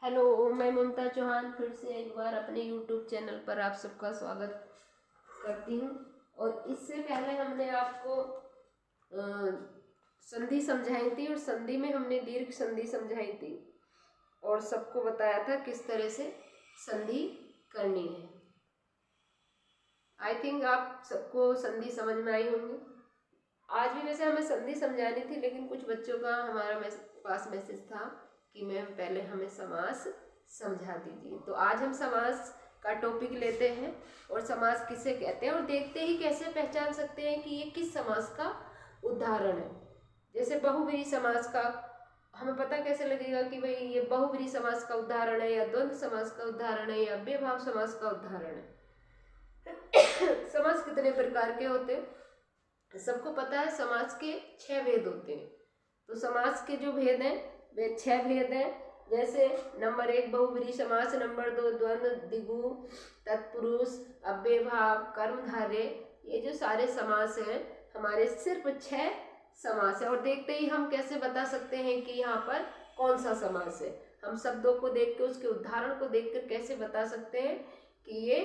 Hello, मैं ममता चौहान फिर से एक बार अपने यूट्यूब चैनल पर आप सबका स्वागत करती हूँ। और इससे पहले हमने आपको संधि समझाई थी और संधि में हमने दीर्घ संधि समझाई थी और सबको बताया था किस तरह से संधि करनी है। आई थिंक आप सबको संधि समझ में आई होंगी। आज भी वैसे हमें संधि समझानी थी, लेकिन कुछ बच्चों का हमारा पास मैसेज था कि मैम पहले हमें समास समझा दीजिए। तो आज हम समास का टॉपिक लेते हैं और समास किसे कहते हैं और देखते ही कैसे पहचान सकते हैं कि ये किस समास का उदाहरण है। जैसे बहुव्रीहि समास का हमें पता कैसे लगेगा कि भाई ये बहुव्रीहि समास का उदाहरण है या द्वंद्व समास का उदाहरण है या अव्ययभाव समास का उदाहरण है। समास कितने प्रकार के होते हैं? सबको पता है समास के 6 भेद होते हैं। तो समास के जो भेद हैं वे 6 भेद हैं। जैसे नंबर 1 बहुव्रीहि समास, नंबर 2 द्वंद्व, द्विगु, तत्पुरुष, अव्ययभाव, कर्मधारय। ये जो सारे समास हैं हमारे सिर्फ 6 समास है। और देखते ही हम कैसे बता सकते हैं कि यहाँ पर कौन सा समास है? हम शब्दों को देख के उसके उदाहरण को देखकर कैसे बता सकते हैं कि ये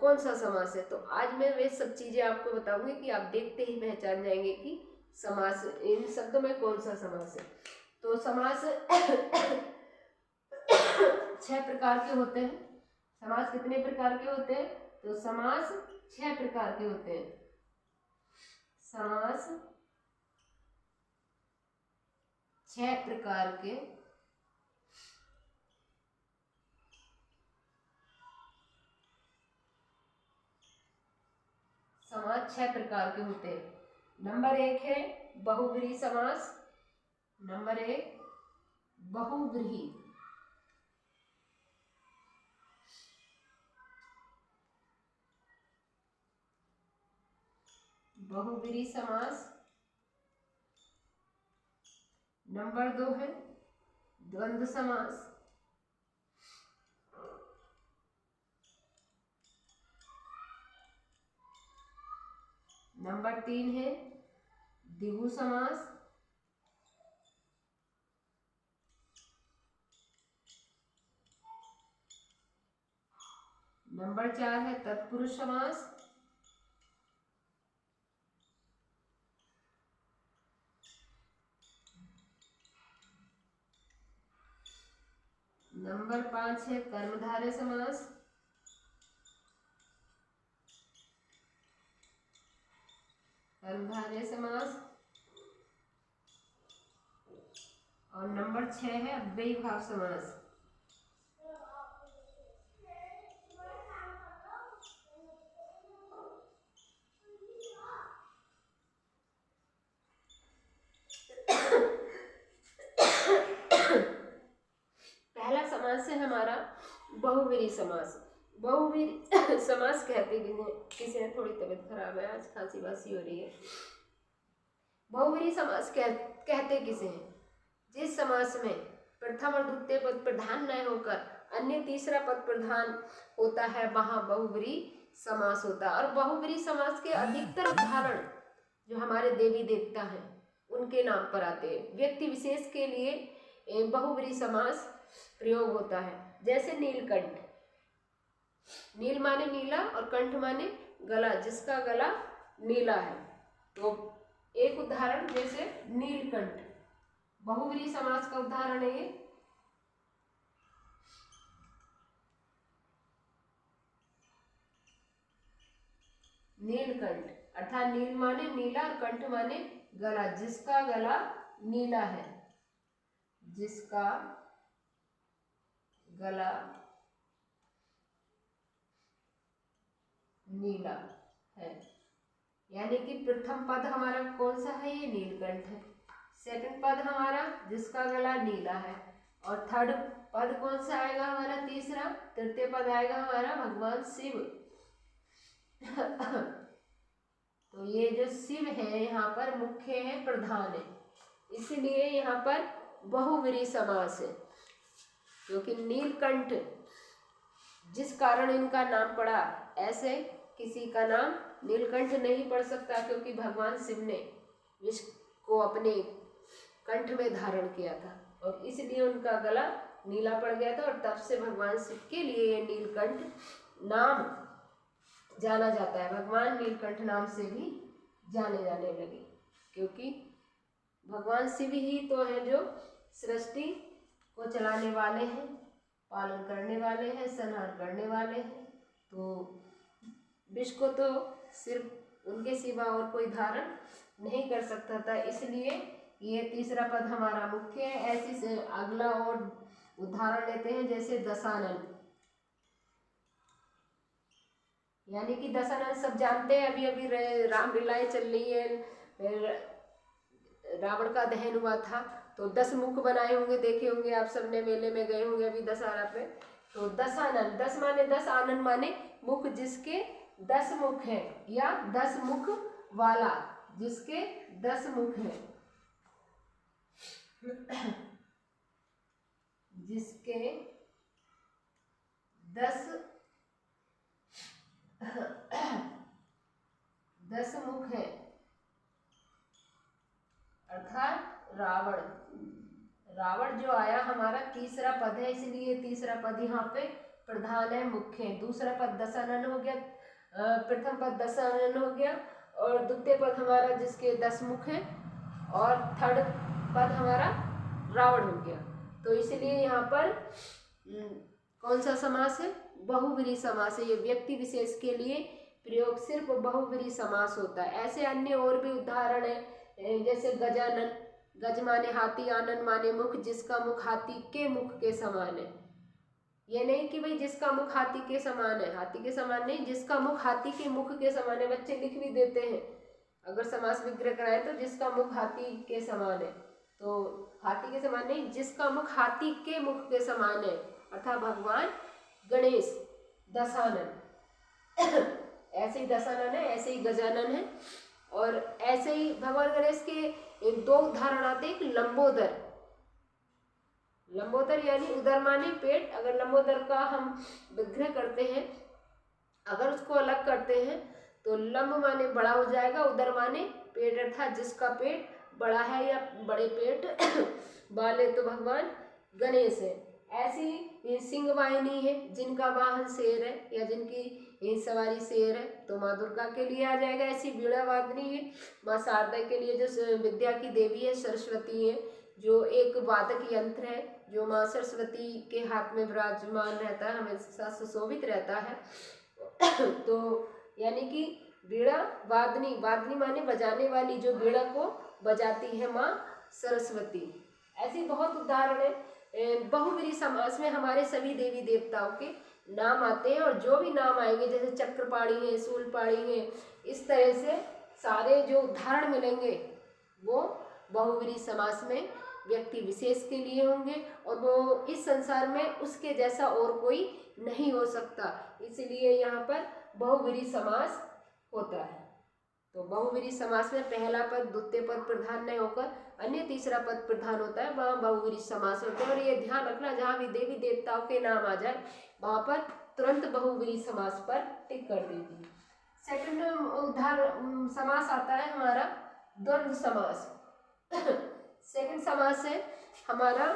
कौन सा समास है। तो आज मैं वे सब चीजें आपको बताऊंगी कि आप देखते ही पहचान जाएंगे कि समास इन शब्दों में कौन सा समास है। तो समास 6 प्रकार के होते हैं। समास कितने प्रकार के होते हैं? तो समास 6 प्रकार के होते हैं। समास 6 प्रकार के समास 6 प्रकार के होते हैं। नंबर 1 है बहुव्रीहि समास। नंबर 1 बहुव्रीहि। बहुव्रीहि समास। नंबर 2 है द्वंद्व समास। नंबर 3 है द्विगु समास। नंबर 4 है तत्पुरुष समास। नंबर 5 है कर्मधारय समास। कर्मधारय समास। और नंबर 6 है अव्ययभाव समास। पहला समास है हमारा बहुव्रीहि समास। बहुव्रीहि समास कहते किसे? थोड़ी तबीयत खराब है, आज खांसी बासी हो रही है। बहुव्रीहि समास कहते किसे हैं? जिस समास में प्रथम और द्वितीय पद प्रधान न होकर अन्य तीसरा पद प्रधान होता है वहां बहुव्रीहि समास होता है। और बहुव्रीहि समास के अधिकतर उदाहरण जो हमारे देवी देवता हैं उनके नाम पर आते हैं। व्यक्ति विशेष के लिए बहुव्रीहि समास प्रयोग होता है। जैसे नीलकंठ। नील माने नीला और कंठ माने गला, जिसका गला नीला है। तो एक उदाहरण जैसे नीलकंठ बहुव्रीहि समास का उदाहरण है। ये नीलकंठ अर्थात नील माने नीला और कंठ माने गला, जिसका गला नीला है। जिसका गला नीला है। यानी कि प्रथम पद हमारा कौन सा है? ये नीलकंठ है। सेकंड पद हमारा जिसका गला नीला है। और थर्ड पद कौन सा आएगा हमारा? तीसरा। तृतीय पद आएगा हमारा भगवान शिव। तो ये जो शिव है यहाँ पर मुख्य है, प्रधान है, इसलिए यहाँ पर बहुव्रीहि समास है। क्योंकि नीलकंठ जिस कारण इनका नाम पड़ा, ऐसे किसी का नाम नीलकंठ नहीं पड़ सकता, क्योंकि भगवान शिव ने विष को अपने कंठ में धारण किया था और इसलिए उनका गला नीला पड़ गया था और तब से भगवान शिव के लिए ये नीलकंठ नाम जाना जाता है। भगवान नीलकंठ नाम से भी जाने जाने लगे, क्योंकि भगवान शिव ही तो हैं जो सृष्टि को चलाने वाले हैं, पालन करने वाले हैं, संहार करने वाले हैं। तो विष को तो सिर्फ उनके सिवा और कोई धारण नहीं कर सकता था, इसलिए ये तीसरा पद हमारा मुख्य है। ऐसी से अगला और उदाहरण लेते हैं, जैसे दशानन, यानी कि दशानन सब जानते हैं। अभी अभी रामलीलाएं चल रही है, रावण का दहन हुआ था, तो 10 मुख बनाए होंगे, देखे होंगे आप सबने, मेले में गए होंगे अभी दशहरा पे। तो दशानन, 10 माने 10, आनन माने मुख, जिसके 10 मुख हैं, या 10 मुख वाला जिसके 10 मुख हैं, जिसके 10 मुख हैं, अर्थात रावण। रावण जो आया हमारा तीसरा पद है, इसलिए तीसरा पद यहाँ पे प्रधान है, मुख्य है। दूसरा पद दशानन हो गया, प्रथम पद दशानन हो गया, और द्वितीय पद हमारा जिसके 10 मुख हैं, और थर्ड पद हमारा रावण हो गया। तो इसलिए यहाँ पर कौन सा समास है? बहुव्रीहि समास है। ये व्यक्ति विशेष के लिए प्रयोग सिर्फ बहुव्रीहि समास होता है। ऐसे अन्य और भी उदाहरण है, जैसे गजानन, गज माने हाथी, आनन माने मुख, जिसका मुख हाथी के मुख के समान है। ये नहीं कि भाई जिसका मुख हाथी के समान है, हाथी के समान नहीं, जिसका मुख हाथी के मुख के समान है। बच्चे लिख भी देते हैं, अगर समास विग्रह कराए तो जिसका मुख हाथी के समान है, तो हाथी के समान नहीं, जिसका मुख हाथी के मुख के समान है, अर्थात भगवान गणेश दशानन। ऐसे ही दशानन है, ऐसे ही गजानन है, और ऐसे ही भगवान गणेश के 2 उदाहरण आते हैं। एक लंबोदर, लंबोदर यानी उदर माने पेट। अगर लंबोदर का हम विग्रह करते हैं, अगर उसको अलग करते हैं तो लंब माने बड़ा हो जाएगा, उदर माने पेट, अर्थात जिसका पेट बड़ा है या बड़े पेट वाले तो भगवान गणेश है। ऐसी सिंह वाहिनी है, जिनका वाहन शेर है या जिनकी सवारी शेर है, तो माँ दुर्गा के लिए आ जाएगा। ऐसी वीणा वादनी है, माँ शारदा के लिए जो विद्या की देवी है, सरस्वती है, जो एक वादक यंत्र है, जो माँ सरस्वती के हाथ में विराजमान रहता है, हमेशा सुशोभित रहता है। तो यानी कि वीणा वादनी, वादनी माने बजाने वाली, जो वीणा को बजाती है माँ सरस्वती। ऐसी बहुत उदाहरण है। बहुव्रीहि समास में हमारे सभी देवी देवताओं के नाम आते हैं, और जो भी नाम आएंगे, जैसे चक्रपाणी है, शूलपाणी है, इस तरह से सारे जो उदाहरण मिलेंगे वो बहुव्रीहि समास में व्यक्ति विशेष के लिए होंगे, और वो इस संसार में उसके जैसा और कोई नहीं हो सकता, इसलिए यहाँ पर बहुव्रीहि समास होता है। तो बहुव्रीहि समास में पहला पद द्वितीय पद प्रधान नहीं होकर अन्य तीसरा पद प्रधान होता है, वहाँ बहुव्रीहि समास होते हैं। और ये ध्यान रखना, जहाँ भी देवी देवताओं के नाम आ जाए वहाँ पर तुरंत बहुव्रीहि समास पर टिक कर दीजिए। सेकंड उदाहरण समास आता है हमारा द्वंद्व समास। सेकंड समास है हमारा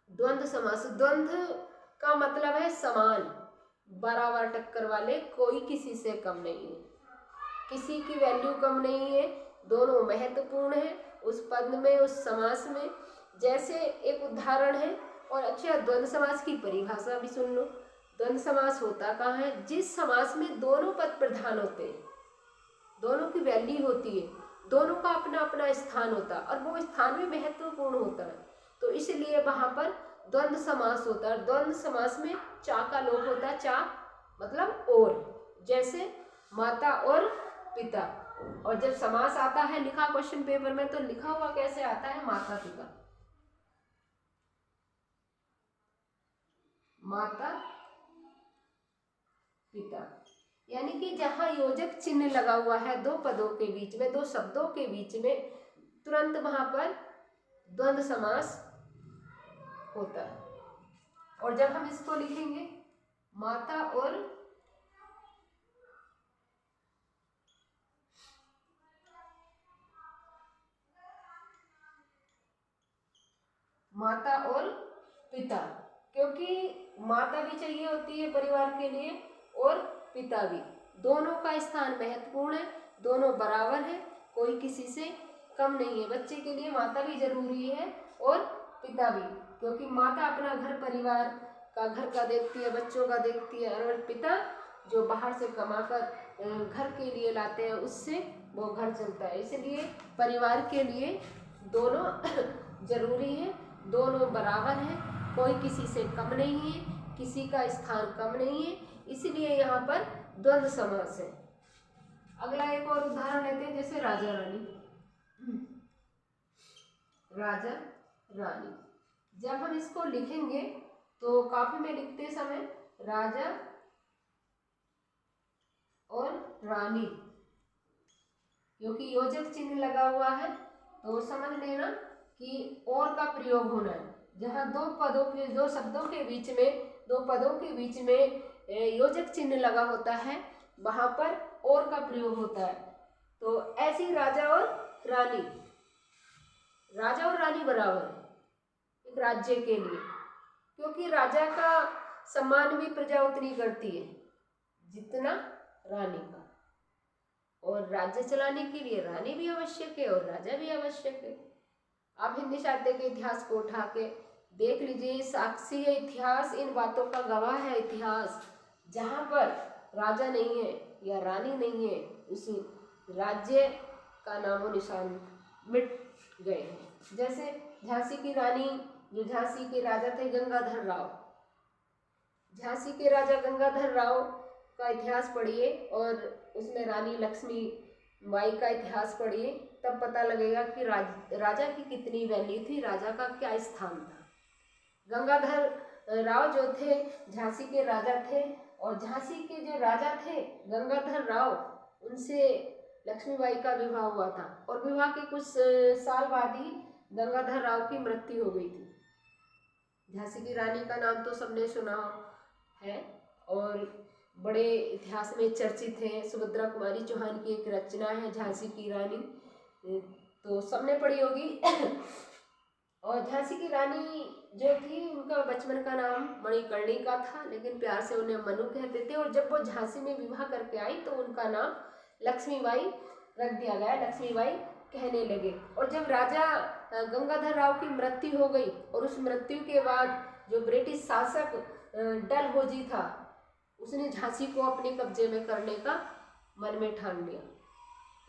द्वंद्व समास। द्वंद्व का मतलब है समान, बराबर टक्कर वाले, कोई किसी से कम नहीं है, किसी की वैल्यू कम नहीं है, दोनों महत्वपूर्ण है उस पद में, उस समास में। जैसे एक उदाहरण है, और अच्छा द्वंद्व समास की परिभाषा भी सुन लो। द्वंद्व समास होता कहाँ है? जिस समास में दोनों पद प्रधान होते हैं, दोनों की वैल्यू होती है, दोनों का अपना अपना स्थान होता है, और वो स्थान भी महत्वपूर्ण होता है, तो इसलिए वहाँ पर द्वंद्व समास होता है। द्वंद्व समास में चा का लोप होता है, चा मतलब और, जैसे माता और पिता। और जब समास आता है लिखा क्वेश्चन पेपर में, तो लिखा हुआ कैसे आता है? माता पिता, माता पिता, यानी कि जहाँ योजक चिन्ह लगा हुआ है दो पदों के बीच में, दो शब्दों के बीच में, तुरंत वहां पर द्वंद्व समास होता है। और जब हम इसको लिखेंगे माता और पिता, क्योंकि माता भी चाहिए होती है परिवार के लिए और पिता भी। दोनों का स्थान महत्वपूर्ण है, दोनों बराबर है, कोई किसी से कम नहीं है। बच्चे के लिए माता भी जरूरी है और पिता भी, क्योंकि माता अपना घर परिवार का, घर का देखती है, बच्चों का देखती है, और पिता जो बाहर से कमाकर घर के लिए लाते हैं उससे वो घर चलता है। इसलिए परिवार के लिए दोनों जरूरी है, दोनों बराबर हैं, कोई किसी से कम नहीं है, किसी का स्थान कम नहीं है, इसलिए यहाँ पर द्वंद्व समास है। अगला एक और उदाहरण लेते हैं, जैसे राजा रानी। राजा रानी, जब हम इसको लिखेंगे तो काफी में लिखते समय राजा और रानी, क्योंकि योजक चिन्ह लगा हुआ है तो समझ लेना कि और का प्रयोग होना है। जहाँ दो पदों के, दो शब्दों के बीच में, दो पदों के बीच में योजक चिन्ह लगा होता है, वहां पर और का प्रयोग होता है। तो ऐसी राजा और रानी, राजा और रानी बराबर है एक राज्य के लिए, क्योंकि राजा का सम्मान भी प्रजा उतनी करती है जितना रानी का, और राज्य चलाने के लिए रानी भी आवश्यक है और राजा भी आवश्यक है। आप हिंदी साहित्य के इतिहास को उठा के देख लीजिए, साक्षी है इतिहास, इन बातों का गवाह है इतिहास। जहाँ पर राजा नहीं है या रानी नहीं है, उस राज्य का नामो निशान मिट गए हैं। जैसे झांसी की रानी, जो झांसी के राजा थे गंगाधर राव, झांसी के राजा गंगाधर राव का इतिहास पढ़िए और उसमें रानी लक्ष्मी बाई का इतिहास पढ़िए, तब पता लगेगा कि राजा की कितनी वैल्यू थी, राजा का क्या स्थान था। गंगाधर राव जो थे झांसी के राजा थे, और झांसी के जो राजा थे गंगाधर राव, उनसे लक्ष्मीबाई का विवाह हुआ था, और विवाह के कुछ साल बाद ही गंगाधर राव की मृत्यु हो गई थी। झांसी की रानी का नाम तो सबने सुना है और बड़े इतिहास में चर्चित है। सुभद्रा कुमारी चौहान की एक रचना है झांसी की रानी, तो सबने पढ़ी होगी। और झांसी की रानी जो थी, उनका बचपन का नाम मणिकर्णिका था, लेकिन प्यार से उन्हें मनु कहते थे। और जब वो झांसी में विवाह करके आई तो उनका नाम लक्ष्मीबाई रख दिया गया, लक्ष्मीबाई कहने लगे। और जब राजा गंगाधर राव की मृत्यु हो गई, और उस मृत्यु के बाद जो ब्रिटिश शासक डलहौजी था, उसने झांसी को अपने कब्जे में करने का मन में ठान लिया।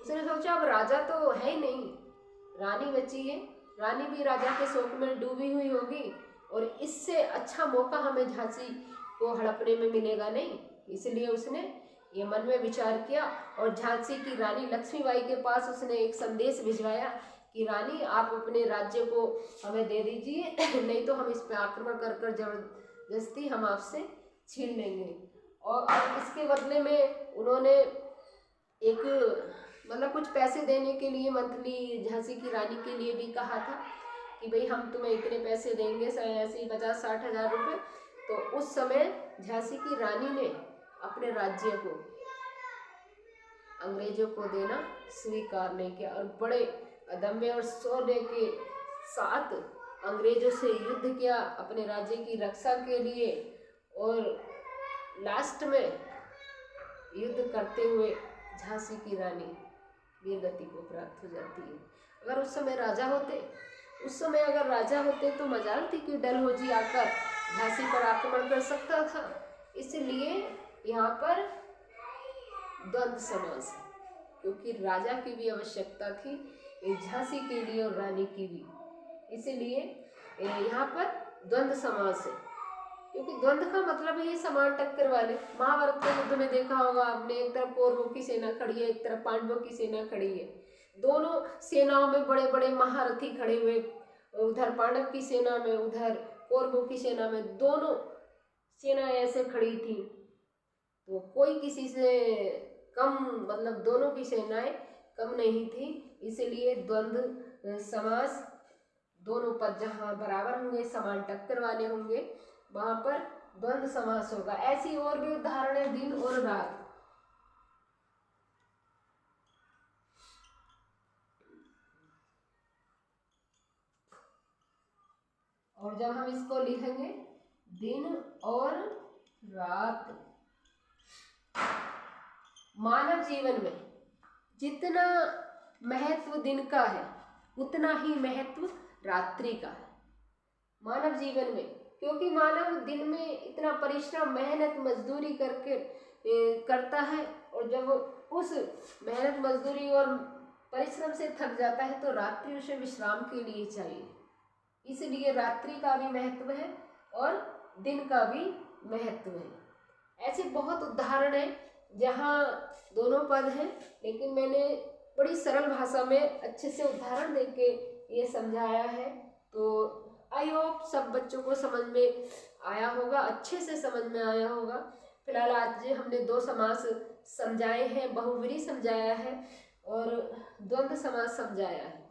उसने सोचा अब राजा तो है ही नहीं, रानी बची है, रानी भी राजा के शोक में डूबी हुई होगी, और इससे अच्छा मौका हमें झांसी को हड़पने में मिलेगा नहीं। इसलिए उसने ये मन में विचार किया और झांसी की रानी लक्ष्मीबाई के पास उसने एक संदेश भिजवाया कि रानी आप अपने राज्य को हमें दे दीजिए, नहीं तो हम इस पर आक्रमण कर कर जबरदस्ती हम आपसे छीन लेंगे। और इसके बदले में उन्होंने एक मतलब कुछ पैसे देने के लिए मंथली झांसी की रानी के लिए भी कहा था कि भाई हम तुम्हें इतने पैसे देंगे, ऐसे 50-60 हज़ार रुपये। तो उस समय झांसी की रानी ने अपने राज्य को अंग्रेजों को देना स्वीकार नहीं किया, और बड़े अदम्य और शौर्य के साथ अंग्रेजों से युद्ध किया अपने राज्य की रक्षा के लिए, और लास्ट में युद्ध करते हुए झांसी की रानी वीरगति को प्राप्त हो जाती है। अगर उस समय राजा होते, अगर राजा होते तो मजाल थी कि डलहौजी आकर झांसी पर आक्रमण कर सकता था। इसलिए यहाँ पर द्वंद्व समास है, क्योंकि राजा की भी आवश्यकता थी झांसी के लिए और रानी की भी, इसलिए यहाँ पर द्वंद्व समास है। क्योंकि द्वंद्व का मतलब है ये समान टक्कर वाले। महाभारत के युद्ध में देखा होगा आपने, एक तरफ कौरवों की सेना खड़ी है, एक तरफ पांडवों की सेना खड़ी है। दोनों सेनाओं में बड़े बड़े महारथी खड़े हुए, उधर पांडव की सेना में, उधर कौरवों की सेना में, दोनों सेना ऐसे खड़ी थी, तो कोई किसी से कम, मतलब दोनों की सेनाएं कम नहीं थी। इसलिए द्वंद्व समास, दोनों पद जहाँ बराबर होंगे, समान टक्कर वाले होंगे, वहां पर द्वंद्व समास होगा। ऐसी और भी उदाहरण है, दिन और रात। और जब हम इसको लिखेंगे दिन और रात, मानव जीवन में जितना महत्व दिन का है उतना ही महत्व रात्रि का है मानव जीवन में, क्योंकि मानव दिन में इतना परिश्रम मेहनत मजदूरी करके करता है, और जब उस मेहनत मजदूरी और परिश्रम से थक जाता है तो रात्रि उसे विश्राम के लिए चाहिए। इसलिए रात्रि का भी महत्व है और दिन का भी महत्व है। ऐसे बहुत उदाहरण हैं जहाँ दोनों पद हैं, लेकिन मैंने बड़ी सरल भाषा में अच्छे से उदाहरण देके ये समझाया है। तो आई होप सब बच्चों को समझ में आया होगा, अच्छे से समझ में आया होगा। फिलहाल आज हमने 2 समास समझाए हैं, बहुव्रीहि समझाया है और द्वंद्व समास समझाया है।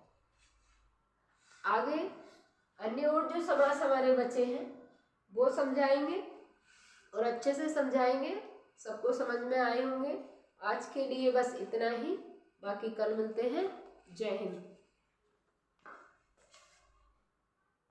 आगे अन्य और जो समास हमारे बचे हैं वो समझाएंगे और अच्छे से समझाएंगे, सबको समझ में आए होंगे। आज के लिए बस इतना ही, बाकी कल मिलते हैं। जय हिंद।